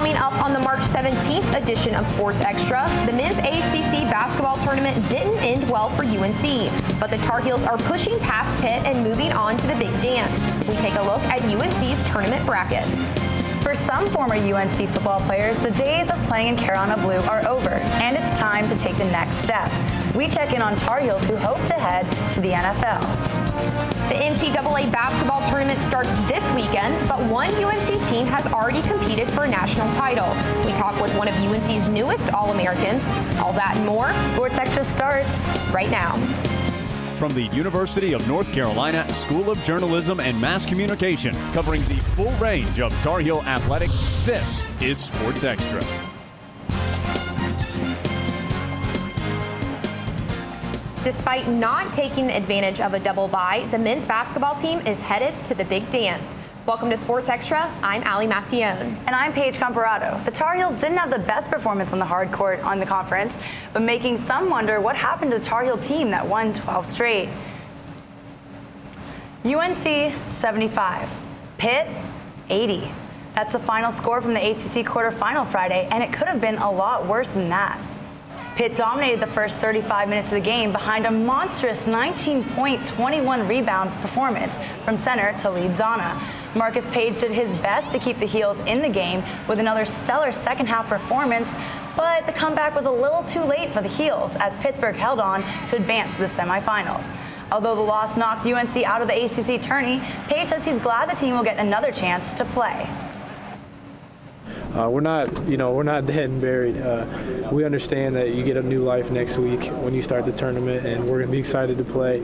Coming up on the March 17th edition of Sports Extra, the men's ACC Basketball Tournament didn't end well for UNC, but the Tar Heels are pushing past Pitt and moving on to the big dance. We take a look at UNC's tournament bracket. For some former UNC football players, the days of playing in Carolina Blue are over, and it's time to take the next step. We check in on Tar Heels who hope to head to the NFL. The NCAA Basketball Tournament starts this weekend, but one UNC team has already competed for a national title. We talk with one of UNC's newest All-Americans. All that and more. Sports Extra starts right now. From the University of North Carolina School of Journalism and Mass Communication, covering the full range of Tar Heel athletics, this is Sports Extra. Despite not taking advantage of a double bye, the men's basketball team is headed to the big dance. Welcome to Sports Extra. I'm Allie Macione. And I'm Paige Comparado. The Tar Heels didn't have the best performance on the hard court on the conference, but making some wonder what happened to the Tar Heel team that won 12 straight. UNC 75, Pitt 80. That's the final score from the ACC quarterfinal Friday, and it could have been a lot worse than that. Pitt dominated the first 35 minutes of the game behind a monstrous 19-point, 21-rebound performance from center Talib Zana. Marcus Page did his best to keep the Heels in the game with another stellar second-half performance, but the comeback was a little too late for the Heels as Pittsburgh held on to advance to the semifinals. Although the loss knocked UNC out of the ACC tourney, Page says he's glad the team will get another chance to play. We're not dead and buried. We understand that you get a new life next week when you start the tournament, and we're going to be excited to play.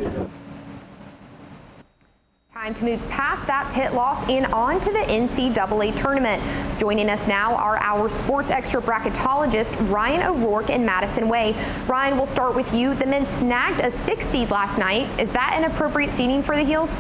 Time to move past that Pitt loss and on to the NCAA tournament. Joining us now are our Sports Extra bracketologist, Ryan O'Rourke and Madison Way. Ryan, we'll start with you. The men snagged a 6th seed last night. Is that an appropriate seeding for the Heels?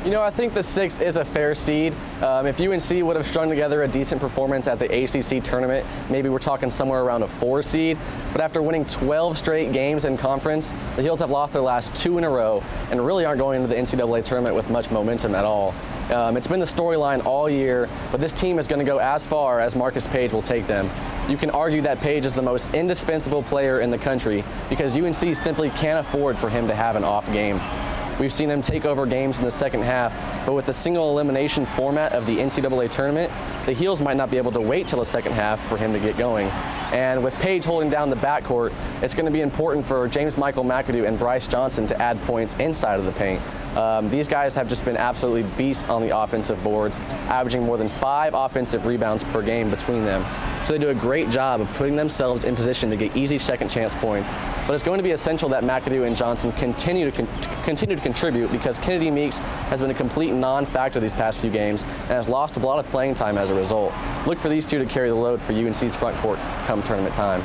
You know, I think the 6th is a fair seed. If UNC would have strung together a decent performance at the ACC tournament, maybe we're talking somewhere around a 4 seed. But after winning 12 straight games in conference, the Heels have lost their last 2 in a row and really aren't going into the NCAA tournament with much momentum at all. It's been the storyline all year, but this team is going to go as far as Marcus Page will take them. You can argue that Page is the most indispensable player in the country because UNC simply can't afford for him to have an off game. We've seen him take over games in the second half, but with the single elimination format of the NCAA tournament, the Heels might not be able to wait till the second half for him to get going. And with Page holding down the backcourt, it's going to be important for James Michael McAdoo and Bryce Johnson to add points inside of the paint. These guys have just been absolutely beasts on the offensive boards, averaging more than 5 offensive rebounds per game between them. So they do a great job of putting themselves in position to get easy second chance points. But it's going to be essential that McAdoo and Johnson continue to contribute because Kennedy Meeks has been a complete non-factor these past few games and has lost a lot of playing time as a result. Look for these two to carry the load for UNC's front court come tournament time.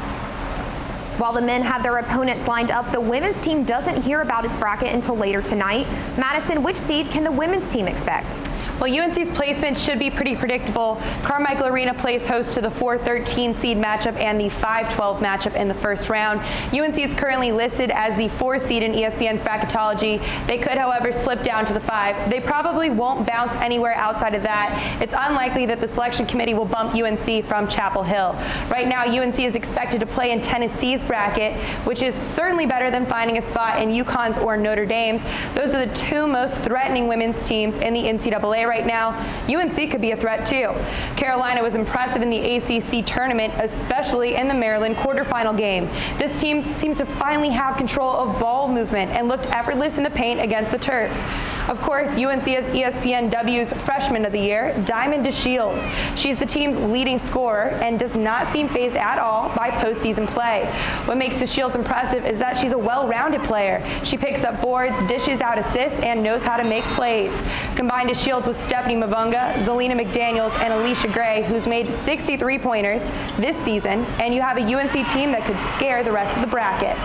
While the men have their opponents lined up, the women's team doesn't hear about its bracket until later tonight. Madison, which seed can the women's team expect? Well, UNC's placement should be pretty predictable. Carmichael Arena plays host to the 4-13 seed matchup and the 5-12 matchup in the first round. UNC is currently listed as the 4 seed in ESPN's bracketology. They could, however, slip down to the 5. They probably won't bounce anywhere outside of that. It's unlikely that the selection committee will bump UNC from Chapel Hill. Right now, UNC is expected to play in Tennessee's bracket, which is certainly better than finding a spot in UConn's or Notre Dame's. Those are the 2 most threatening women's teams in the NCAA right now. UNC could be a threat too. Carolina was impressive in the ACC tournament, especially in the Maryland quarterfinal game. This team seems to finally have control of ball movement and looked effortless in the paint against the Terps. Of course, UNC has ESPNW's Freshman of the Year, Diamond DeShields. She's the team's leading scorer and does not seem fazed at all by postseason play. What makes DeShields impressive is that she's a well-rounded player. She picks up boards, dishes out assists, and knows how to make plays. Combined DeShields with Stephanie Mavunga, Zelina McDaniels, and Alicia Gray, who's made 63 pointers this season, and you have a UNC team that could scare the rest of the bracket.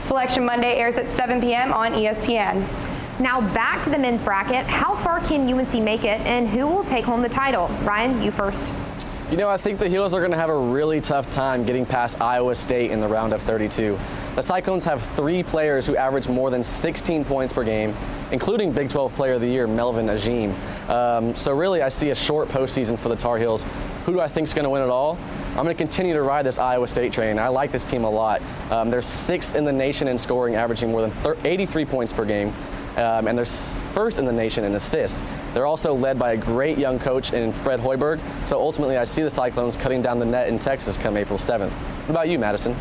Selection Monday airs at 7 p.m. on ESPN. Now back to the men's bracket. How far can UNC make it, and who will take home the title? Ryan, you first. You know, I think the Heels are going to have a really tough time getting past Iowa State in the round of 32. The Cyclones have 3 players who average more than 16 points per game, including Big 12 Player of the Year Melvin Agim. So really, I see a short postseason for the Tar Heels, who do I think is going to win it all? I'm going to continue to ride this Iowa State train. I like this team a lot. They're 6th in the nation in scoring, averaging more than 83 points per game. And they're first in the nation in assists. They're also led by a great young coach in Fred Hoiberg. So ultimately, I see the Cyclones cutting down the net in Texas come April 7th. What about you, Madison?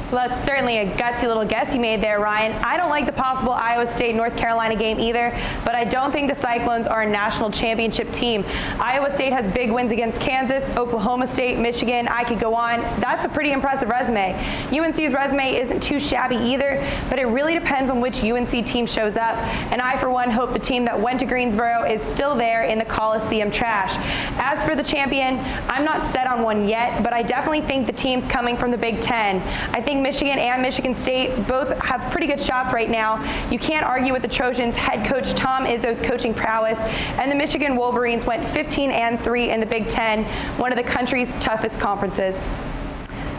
Well, that's certainly a gutsy little guess you made there, Ryan. I don't like the possible Iowa State-North Carolina game either, but I don't think the Cyclones are a national championship team. Iowa State has big wins against Kansas, Oklahoma State, Michigan. I could go on. That's a pretty impressive resume. UNC's resume isn't too shabby either, but it really depends on which UNC team shows up. And I, for one, hope the team that went to Greensboro is still there in the Coliseum trash. As for the champion, I'm not set on one yet, but I definitely think the teams coming from the Big Ten. I think Michigan and Michigan State both have pretty good shots right now. You can't argue with the Trojans' head coach Tom Izzo's coaching prowess, and the Michigan Wolverines went 15-3 in the Big Ten, one of the country's toughest conferences.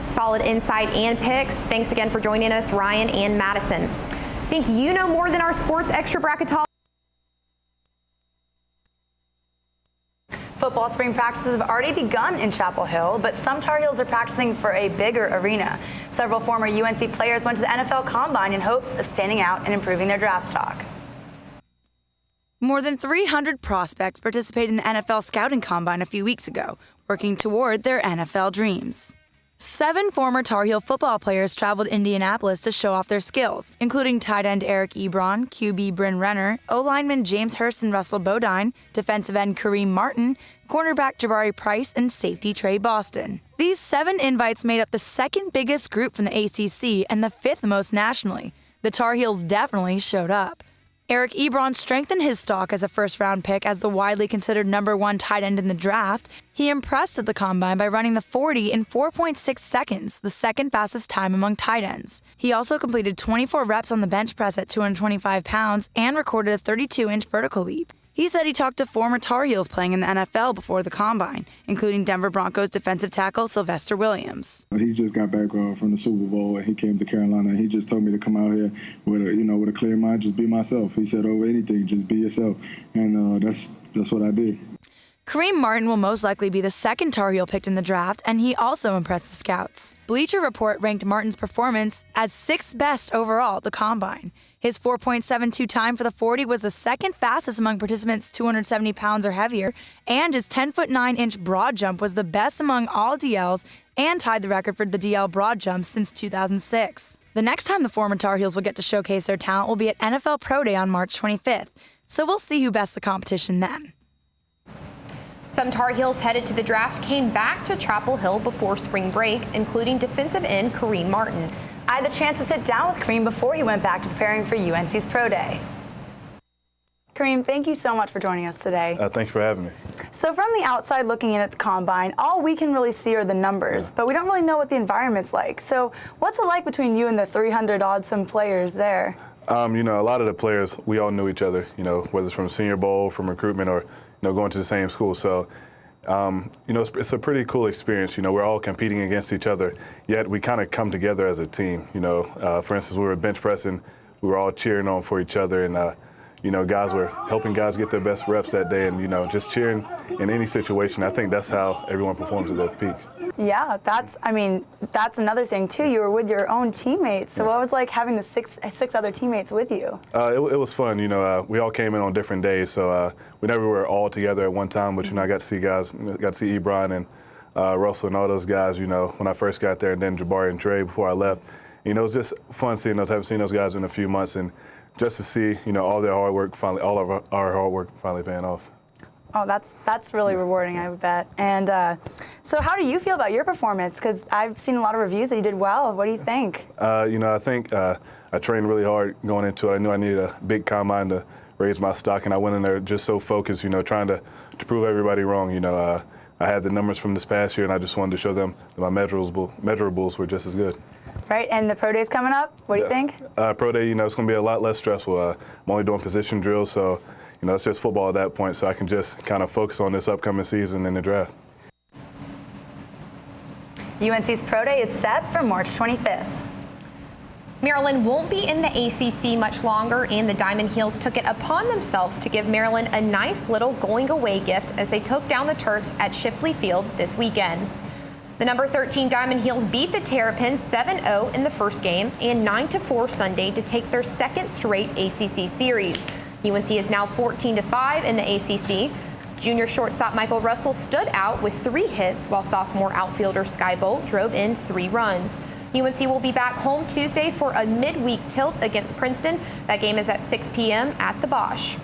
Solid insight and picks. Thanks again for joining us, Ryan and Madison. Think you know more than our sports extra bracketologists? Football spring practices have already begun in Chapel Hill, but some Tar Heels are practicing for a bigger arena. Several former UNC players went to the NFL Combine in hopes of standing out and improving their draft stock. More than 300 prospects participated in the NFL Scouting Combine a few weeks ago, working toward their NFL dreams. 7 former Tar Heel football players traveled to Indianapolis to show off their skills, including tight end Eric Ebron, QB Bryn Renner, O-lineman James Hurst and Russell Bodine, defensive end Kareem Martin, cornerback Jabari Price, and safety Trey Boston. These 7 invites made up the second biggest group from the ACC and the 5th most nationally. The Tar Heels definitely showed up. Eric Ebron strengthened his stock as a first-round pick as the widely considered #1 tight end in the draft. He impressed at the Combine by running the 40 in 4.6 seconds, the second fastest time among tight ends. He also completed 24 reps on the bench press at 225 pounds and recorded a 32-inch vertical leap. He said he talked to former Tar Heels playing in the NFL before the Combine, including Denver Broncos defensive tackle Sylvester Williams. He just got back from the Super Bowl, and he came to Carolina. And he just told me to come out here with a clear mind, just be myself. He said, over anything, just be yourself, and that's what I did. Kareem Martin will most likely be the second Tar Heel picked in the draft, and he also impressed the scouts. Bleacher Report ranked Martin's performance as 6th best overall at the Combine. His 4.72 time for the 40 was the second fastest among participants 270 pounds or heavier, and his 10'9" broad jump was the best among all DLs and tied the record for the DL broad jump since 2006. The next time the former Tar Heels will get to showcase their talent will be at NFL Pro Day on March 25th, so we'll see who bests the competition then. Some Tar Heels headed to the draft came back to Chapel Hill before spring break, including defensive end Kareem Martin. I had the chance to sit down with Kareem before he went back to preparing for UNC's Pro Day. Kareem, thank you so much for joining us today. Thanks for having me. So from the outside looking in at the Combine, all we can really see are the numbers, but we don't really know what the environment's like. So what's it like between you and the 300-odd-some players there? A lot of the players, we all knew each other, whether it's from Senior Bowl, from recruitment, or going to the same school. So, it's a pretty cool experience. We're all competing against each other, yet we kind of come together as a team. For instance, we were bench pressing, we were all cheering on for each other, and guys were helping guys get their best reps that day, and just cheering in any situation. I think that's how everyone performs at their peak. Yeah, that's another thing too. You were with your own teammates. So what was it like having the six other teammates with you? It was fun. We all came in on different days, so we never were all together at one time. But I got to see guys, got to see Ebron and Russell and all those guys. When I first got there, and then Jabari and Trey before I left. It was just fun seeing those guys in a few months, and just to see all their hard work finally, all of our hard work finally paying off. Oh, that's really rewarding, I would bet. And so how do you feel about your performance? Because I've seen a lot of reviews that you did well. What do you think? I think I trained really hard going into it. I knew I needed a big combine to raise my stock, and I went in there just so focused, trying to prove everybody wrong. I had the numbers from this past year, and I just wanted to show them that my measurables were just as good. Right, and the Pro Day's coming up. What do you think? Pro Day, it's going to be a lot less stressful. I'm only doing position drills, so it's just football at that point, so I can just kind of focus on this upcoming season and the draft. UNC's Pro Day is set for March 25th. Maryland won't be in the ACC much longer, and the Diamond Heels took it upon themselves to give Maryland a nice little going-away gift as they took down the Terps at Shipley Field this weekend. The number 13 Diamond Heels beat the Terrapins 7-0 in the first game and 9-4 Sunday to take their second straight ACC series. UNC is now 14-5 in the ACC. Junior shortstop Michael Russell stood out with 3 hits, while sophomore outfielder Sky Bolt drove in 3 runs. UNC will be back home Tuesday for a midweek tilt against Princeton. That game is at 6 p.m. at the Bosch.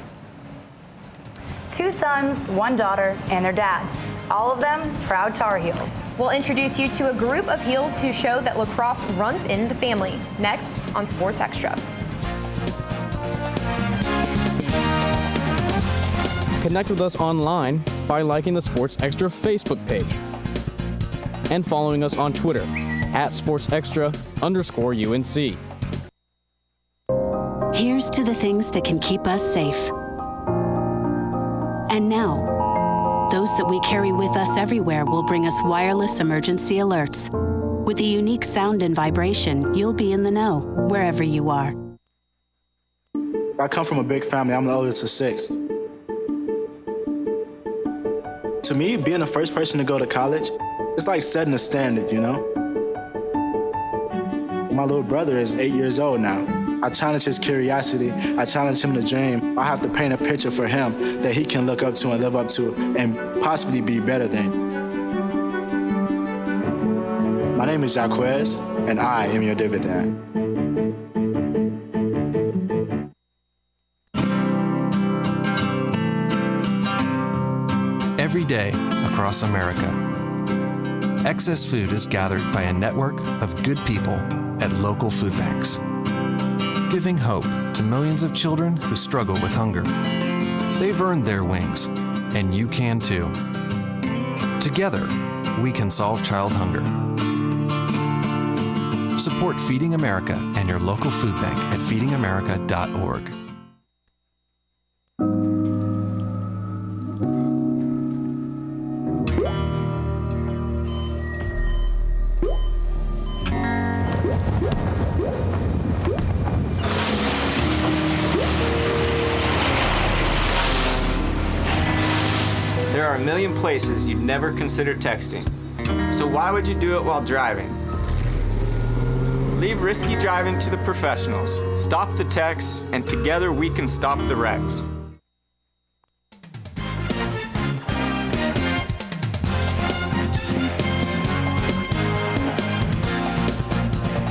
2 sons, 1 daughter, and their dad. All of them proud Tar Heels. We'll introduce you to a group of Heels who show that lacrosse runs in the family. Next on Sports Extra. Connect with us online by liking the Sports Extra Facebook page and following us on Twitter @SportsExtra_UNC. Here's to the things that can keep us safe. And now, those that we carry with us everywhere will bring us wireless emergency alerts. With the unique sound and vibration, you'll be in the know wherever you are. I come from a big family. I'm the oldest of 6. To me, being the first person to go to college, it's like setting a standard, you know? My little brother is 8 years old now. I challenge his curiosity. I challenge him to dream. I have to paint a picture for him that he can look up to and live up to and possibly be better than. My name is Jaquez, and I am your dividend. Every day across America, excess food is gathered by a network of good people at local food banks, giving hope to millions of children who struggle with hunger. They've earned their wings, and you can too. Together, we can solve child hunger. Support Feeding America and your local food bank at feedingamerica.org. There are a million places you'd never consider texting. So why would you do it while driving? Leave risky driving to the professionals. Stop the texts, and together we can stop the wrecks.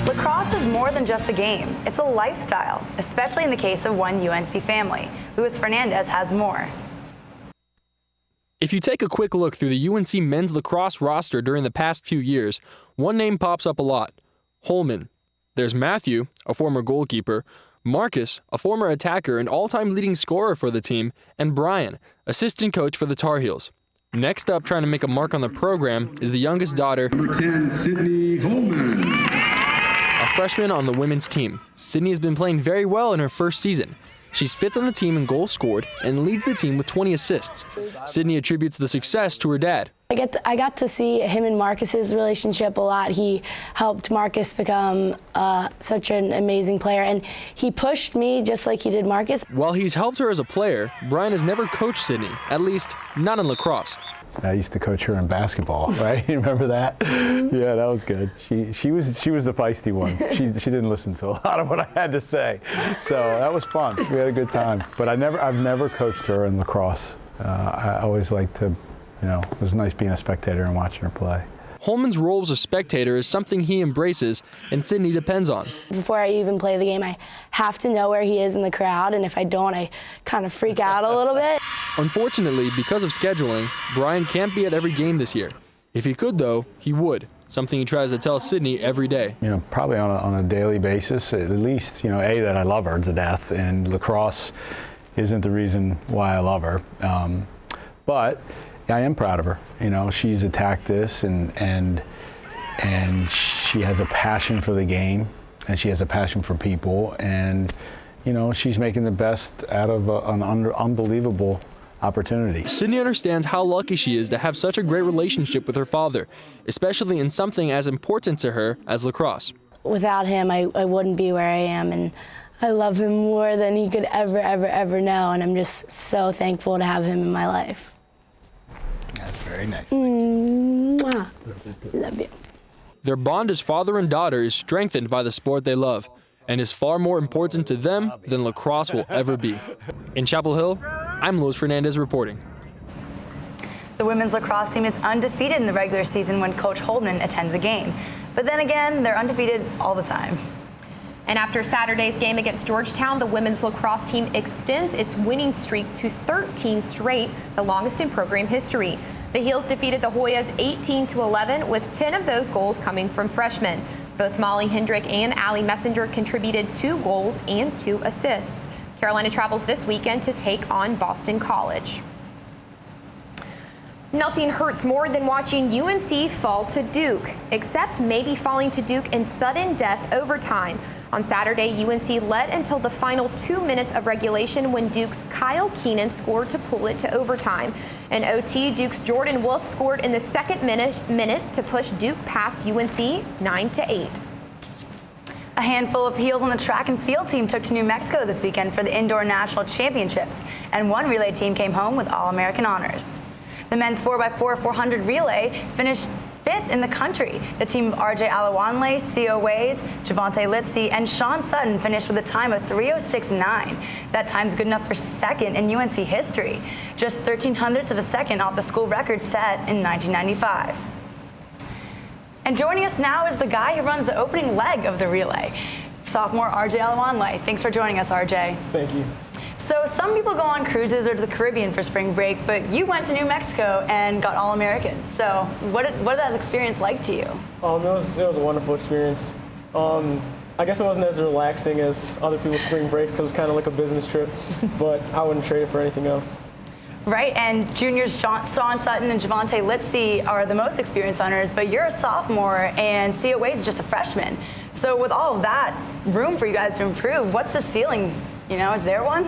Lacrosse is more than just a game. It's a lifestyle, especially in the case of one UNC family. Luis Fernandez has more. If you take a quick look through the UNC men's lacrosse roster during the past few years, one name pops up a lot: Holman. There's Matthew, a former goalkeeper, Marcus, a former attacker and all-time leading scorer for the team, and Brian, assistant coach for the Tar Heels. Next up, trying to make a mark on the program, is the youngest daughter, Number 10, Sydney Holman. a freshman on the women's team. Sydney has been playing very well in her first season. She's 5th on the team in goals scored and leads the team with 20 assists. Sydney attributes the success to her dad. I got to see him and Marcus's relationship a lot. He helped Marcus become such an amazing player, and he pushed me just like he did Marcus. While he's helped her as a player, Brian has never coached Sydney, at least not in lacrosse. I used to coach her in basketball, right? You remember that? Yeah, that was good. She was the feisty one. She didn't listen to a lot of what I had to say, so that was fun. We had a good time. But I've never coached her in lacrosse. I always liked to, it was nice being a spectator and watching her play. Holman's role as a spectator is something he embraces and Sydney depends on. Before I even play the game, I have to know where he is in the crowd, and if I don't, I kind of freak out a little bit. Unfortunately, because of scheduling, Brian can't be at every game this year. If he could, though, he would, something he tries to tell Sydney every day. Probably on a daily basis, at least, that I love her to death, and lacrosse isn't the reason why I love her. But I am proud of her. She's attacked this and she has a passion for the game, and she has a passion for people, and she's making the best out of an unbelievable opportunity. Sydney understands how lucky she is to have such a great relationship with her father, especially in something as important to her as lacrosse. without him, I wouldn't be where I am, and I love him more than he could ever know, and I'm just so thankful to have him in my life. That's very nice. Mwah. Love you. Their bond as father and daughter is strengthened by the sport they love and is far more important to them than lacrosse will ever be. In Chapel Hill, I'm Luis Fernandez reporting. The women's lacrosse team is undefeated in the regular season when Coach Holman attends a game. But then again, they're undefeated all the time. And after Saturday's game against Georgetown, the women's lacrosse team extends its winning streak to 13 straight, the longest in program history. The Heels defeated the Hoyas 18-11, with 10 of those goals coming from freshmen. Both Molly Hendrick and Allie Messenger contributed 2 goals and 2 assists. Carolina travels this weekend to take on Boston College. Nothing hurts more than watching UNC fall to Duke, except maybe falling to Duke in sudden death overtime. On Saturday, UNC led until the final 2 minutes of regulation when Duke's Kyle Keenan scored to pull it to overtime. In OT, Duke's Jordan Wolf scored in the second minute to push Duke past UNC 9-8. A handful of Heels on the track and field team took to New Mexico this weekend for the Indoor National Championships, and one relay team came home with All-American honors. The men's 4x4 400 relay finished 5th in the country. The team of RJ Alawanle, C.O. Ways, Javante Lipsy, and Sean Sutton finished with a time of 3:06.9. That time's good enough for second in UNC history, just 0.13 of a second off the school record set in 1995. And joining us now is the guy who runs the opening leg of the relay, sophomore RJ Alawanle. Thanks for joining us, RJ. Thank you. So some people go on cruises or to the Caribbean for spring break, but you went to New Mexico and got All-American. So what did that experience like to you? It was a wonderful experience. I guess it wasn't as relaxing as other people's spring breaks because it was kind of like a business trip, but I wouldn't trade it for anything else. Right, and juniors Sean Sutton and Javante Lipsy are the most experienced runners, but you're a sophomore and C.O. Ways is just a freshman. So with all of that room for you guys to improve, what's the ceiling? You know, is there one?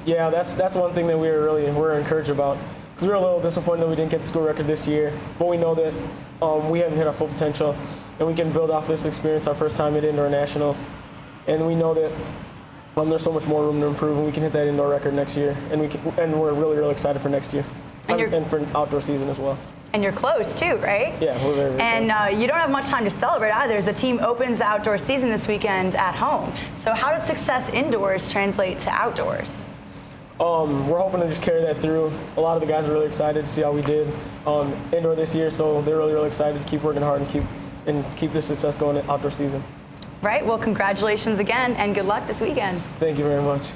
Yeah, that's one thing that we're encouraged about, because we were a little disappointed that we didn't get the school record this year, but we know that we haven't hit our full potential, and we can build off this experience our first time at Indoor Nationals, and we know that there's so much more room to improve, and we can hit that indoor record next year, and we're really excited for next year, and for outdoor season as well. And you're close too, right? Yeah, we're very and close. You don't have much time to celebrate either, as the team opens the outdoor season this weekend at home. So how does success indoors translate to outdoors? We're hoping to just carry that through. A lot of the guys are really excited to see how we did indoor this year, so they're really excited to keep working hard and keep this success going in outdoor season. Right. Well, congratulations again, and good luck this weekend. Thank you very much.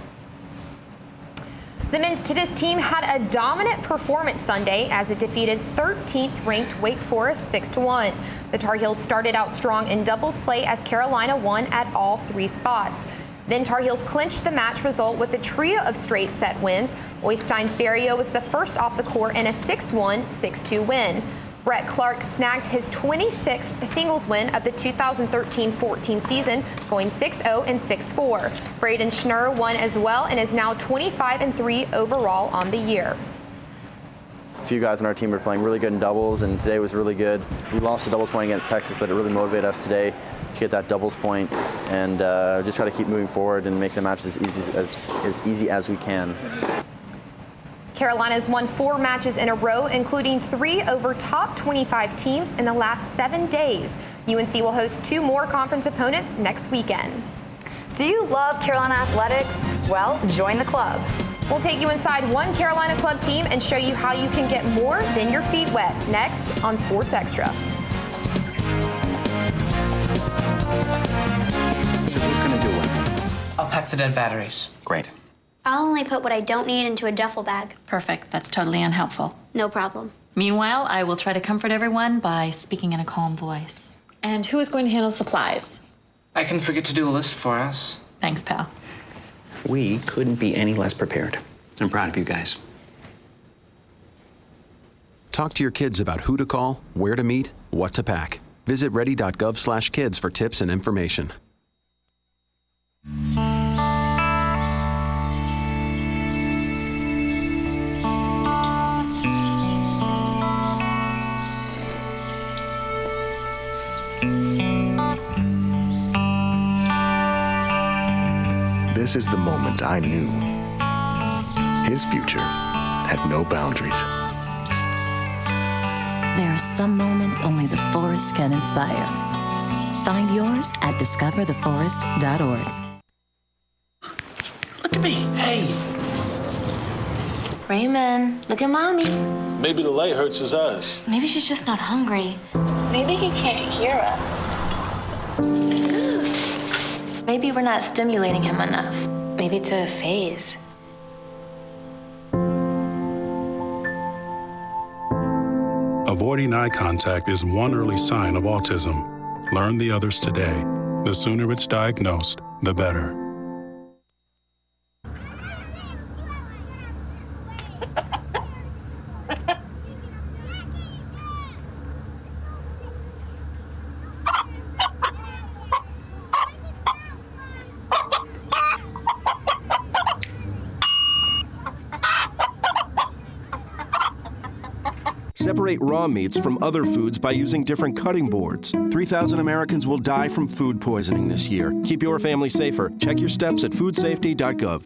The men's tennis team had a dominant performance Sunday as it defeated 13th ranked Wake Forest 6-1. The Tar Heels started out strong in doubles play as Carolina won at all 3 spots. Then Tar Heels clinched the match result with a trio of straight set wins. Oystein Stereo was the first off the court in a 6-1, 6-2 win. Brett Clark snagged his 26th singles win of the 2013-14 season, going 6-0 and 6-4. Braden Schnurr won as well and is now 25-3 overall on the year. A few guys on our team are playing really good in doubles, and today was really good. We lost the doubles point against Texas, but it really motivated us today to get that doubles point and just try to keep moving forward and make the match as easy as we can. Carolina's won 4 matches in a row, including 3 over top 25 teams in the last 7 days. UNC will host 2 more conference opponents next weekend. Do you love Carolina athletics? Well, join the club. We'll take you inside one Carolina club team and show you how you can get more than your feet wet next on Sports Extra. So what can I do with? I'll pack the dead batteries. Great. I'll only put what I don't need into a duffel bag. Perfect. That's totally unhelpful. No problem. Meanwhile, I will try to comfort everyone by speaking in a calm voice. And who is going to handle supplies? I can forget to do a list for us. Thanks, pal. We couldn't be any less prepared. I'm proud of you guys. Talk to your kids about who to call, where to meet, what to pack. Visit ready.gov/kids for tips and information. This is the moment I knew. His future had no boundaries. There are some moments only the forest can inspire. Find yours at discovertheforest.org. Look at me. Hey. Raymond, look at Mommy. Maybe the light hurts his eyes. Maybe she's just not hungry. Maybe he can't hear us. Maybe we're not stimulating him enough. Maybe it's a phase. Avoiding eye contact is one early sign of autism. Learn the others today. The sooner it's diagnosed, the better. Separate raw meats from other foods by using different cutting boards. 3,000 Americans will die from food poisoning this year. Keep your family safer. Check your steps at foodsafety.gov.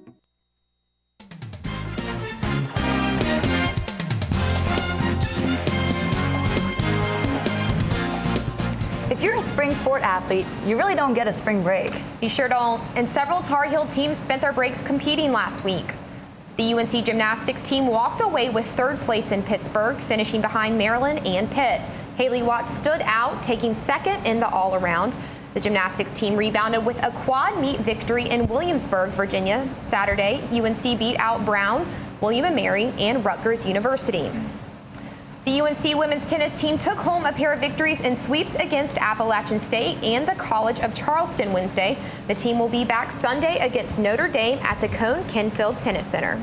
If you're a spring sport athlete, you really don't get a spring break. You sure don't. And several Tar Heel teams spent their breaks competing last week. The UNC gymnastics team walked away with third place in Pittsburgh, finishing behind Maryland and Pitt. Haley Watts stood out, taking second in the all-around. The gymnastics team rebounded with a quad meet victory in Williamsburg, Virginia. Saturday, UNC beat out Brown, William & Mary, and Rutgers University. The UNC women's tennis team took home a pair of victories in sweeps against Appalachian State and the College of Charleston Wednesday. The team will be back Sunday against Notre Dame at the Cone-Kenfield Tennis Center.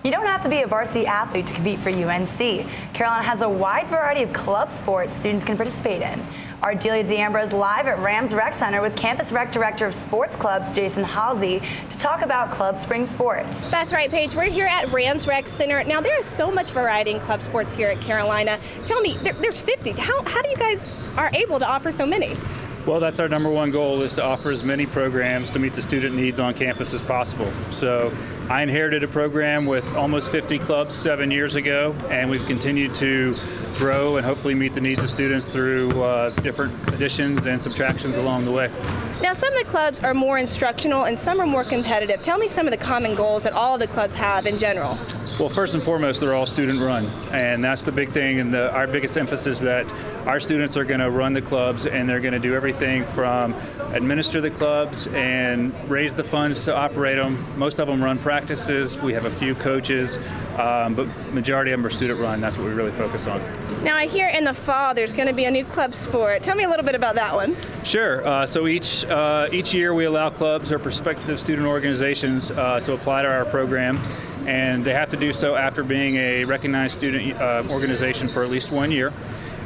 You don't have to be a varsity athlete to compete for UNC. Carolina has a wide variety of club sports students can participate in. Our Delia D'Ambra is live at Rams Rec Center with Campus Rec Director of Sports Clubs, Jason Halsey, to talk about Club Spring Sports. That's right, Paige. We're here at Rams Rec Center. Now, there is so much variety in club sports here at Carolina. Tell me, there's 50. How do you guys are able to offer so many? Well, that's our number one goal, is to offer as many programs to meet the student needs on campus as possible. So I inherited a program with almost 50 clubs 7 years ago, and we've continued to grow and hopefully meet the needs of students through different additions and subtractions along the way. Now, some of the clubs are more instructional and some are more competitive. Tell me some of the common goals that all of the clubs have in general. Well, first and foremost, they're all student run, and that's the big thing, and our biggest emphasis that our students are going to run the clubs, and they're going to do everything from administer the clubs and raise the funds to operate them. Most of them run practices. We have a few coaches, but majority of them are student run. That's what we really focus on. Now, I hear in the fall there's going to be a new club sport. Tell me a little bit about that one. Sure. So each year we allow clubs or prospective student organizations to apply to our program, and they have to do so after being a recognized student organization for at least 1 year.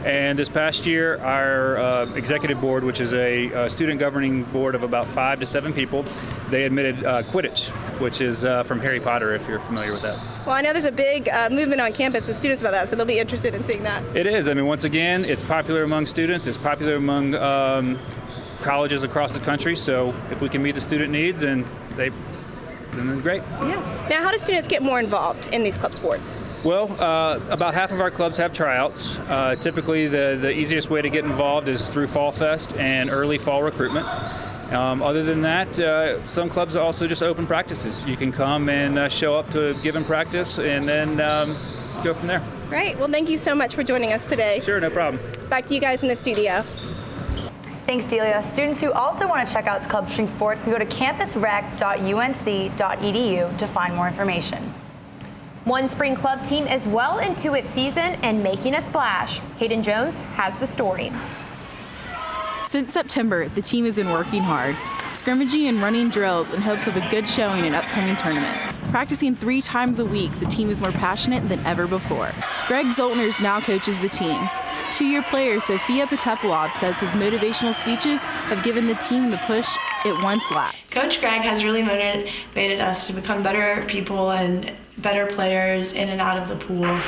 And this past year, our executive board, which is a student governing board of about 5 to 7 people, they admitted Quidditch, which is from Harry Potter, if you're familiar with that. Well, I know there's a big movement on campus with students about that, so they'll be interested in seeing that. It is. I mean, once again, it's popular among students. It's popular among colleges across the country. So if we can meet the student needs, then it's great. Yeah. Now, how do students get more involved in these club sports? Well, about half of our clubs have tryouts. Typically, the easiest way to get involved is through Fall Fest and early fall recruitment. Other than that, some clubs also just open practices. You can come and show up to a given practice and then go from there. Great. Well, thank you so much for joining us today. Sure, no problem. Back to you guys in the studio. Thanks, Delia. Students who also want to check out Club Spring Sports can go to campusrec.unc.edu to find more information. One spring club team is well into its season and making a splash. Hayden Jones has the story. Since September, the team has been working hard, scrimmaging and running drills in hopes of a good showing in upcoming tournaments. Practicing 3 times a week, the team is more passionate than ever before. Greg Zoltners now coaches the team. 2-year player Sophia Potepilov says his motivational speeches have given the team the push it once lacked. Coach Greg has really motivated us to become better people and better players in and out of the pool.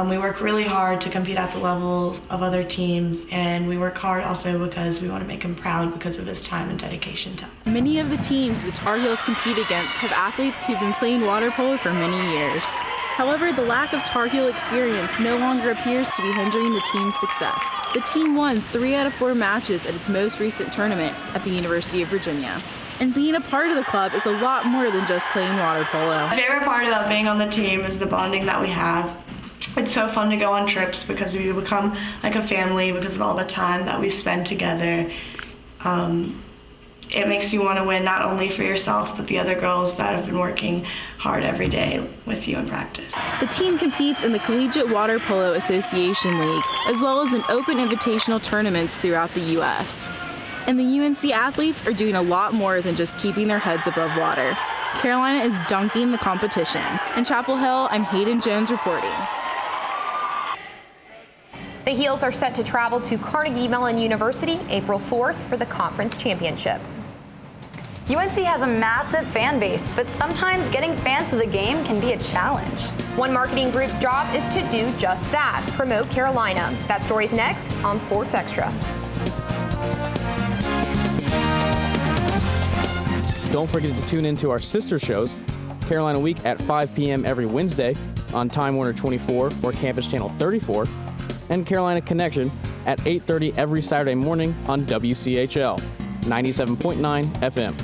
We work really hard to compete at the level of other teams, and we work hard also because we want to make him proud because of his time and dedication to. Many of the teams the Tar Heels compete against have athletes who've been playing water polo for many years. However, the lack of Tar Heel experience no longer appears to be hindering the team's success. The team won 3 out of 4 matches at its most recent tournament at the University of Virginia. And being a part of the club is a lot more than just playing water polo. My favorite part about being on the team is the bonding that we have. It's so fun to go on trips because we become like a family because of all the time that we spend together. It makes you want to win not only for yourself, but the other girls that have been working hard every day with you in practice. The team competes in the Collegiate Water Polo Association League, as well as in open invitational tournaments throughout the U.S. And the UNC athletes are doing a lot more than just keeping their heads above water. Carolina is dunking the competition. In Chapel Hill, I'm Hayden Jones reporting. The Heels are set to travel to Carnegie Mellon University April 4th for the conference championship. UNC has a massive fan base, but sometimes getting fans to the game can be a challenge. One marketing group's job is to do just that, promote Carolina. That story's next on Sports Extra. Don't forget to tune into our sister shows, Carolina Week at 5 p.m. every Wednesday on Time Warner 24 or Campus Channel 34, and Carolina Connection at 8:30 every Saturday morning on WCHL 97.9 FM.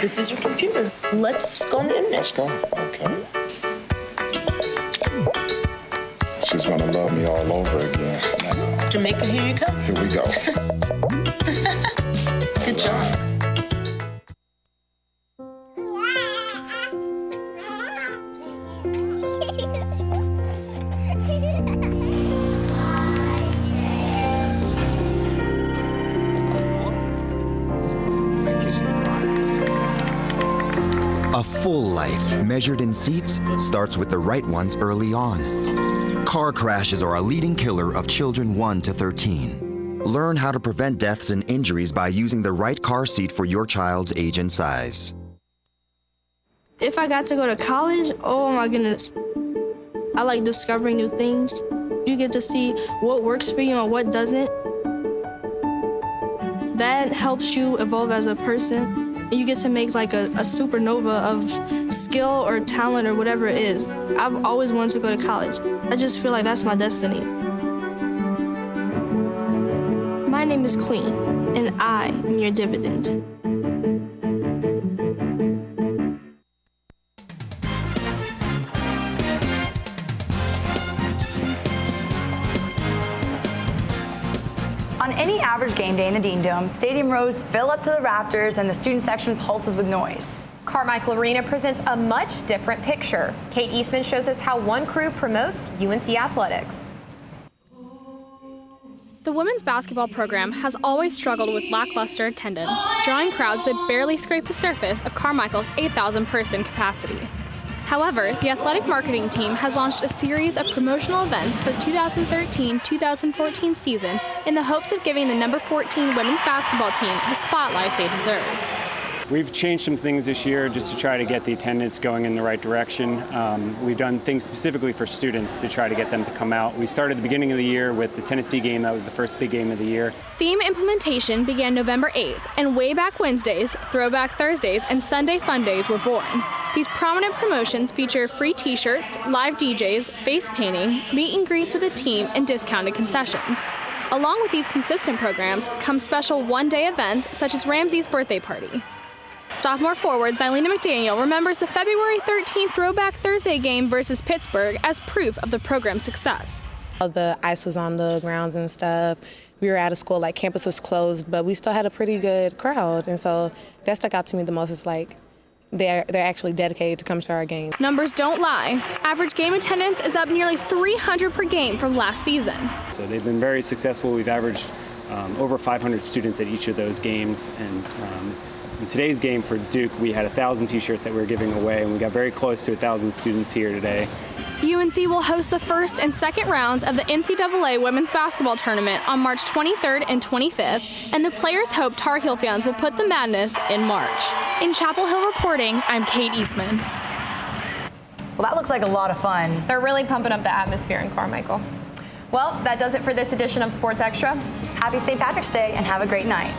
This is your computer. Let's go on the internet. Let's go. Okay. She's gonna love me all over again. Jamaica, here you come. Here we go. Good job. A full life, measured in seats, starts with the right ones early on. Car crashes are a leading killer of children 1 to 13. Learn how to prevent deaths and injuries by using the right car seat for your child's age and size. If I got to go to college, oh my goodness. I like discovering new things. You get to see what works for you and what doesn't. That helps you evolve as a person. You get to make like a supernova of skill or talent or whatever it is. I've always wanted to go to college. I just feel like that's my destiny. My name is Queen, and I am your dividend. On any average game day in the Dean Dome, stadium rows fill up to the rafters and the student section pulses with noise. Carmichael Arena presents a much different picture. Kate Eastman shows us how one crew promotes UNC athletics. The women's basketball program has always struggled with lackluster attendance, drawing crowds that barely scrape the surface of Carmichael's 8,000-person capacity. However, the athletic marketing team has launched a series of promotional events for the 2013-2014 season in the hopes of giving the number 14 women's basketball team the spotlight they deserve. We've changed some things this year just to try to get the attendance going in the right direction. We've done things specifically for students to try to get them to come out. We started at the beginning of the year with the Tennessee game. That was the first big game of the year. Theme implementation began November 8th, and Way Back Wednesdays, Throwback Thursdays, and Sunday Fun Days were born. These prominent promotions feature free t-shirts, live DJs, face painting, meet and greets with the team, and discounted concessions. Along with these consistent programs come special one-day events such as Ramsey's birthday party. Sophomore forward Zylena McDaniel remembers the February 13th Throwback Thursday game versus Pittsburgh as proof of the program's success. The ice was on the grounds and stuff. We were at a school, like campus was closed, but we still had a pretty good crowd. And so that stuck out to me the most. It's like they're actually dedicated to come to our game. Numbers don't lie. Average game attendance is up nearly 300 per game from last season. So they've been very successful. We've averaged over 500 students at each of those games. And in today's game for Duke, we had 1,000 t-shirts that we were giving away, and we got very close to 1,000 students here today. UNC will host the first and second rounds of the NCAA Women's Basketball Tournament on March 23rd and 25th, and the players hope Tar Heel fans will put the madness in March. In Chapel Hill reporting, I'm Kate Eastman. Well, that looks like a lot of fun. They're really pumping up the atmosphere in Carmichael. Well, that does it for this edition of Sports Extra. Happy St. Patrick's Day and have a great night.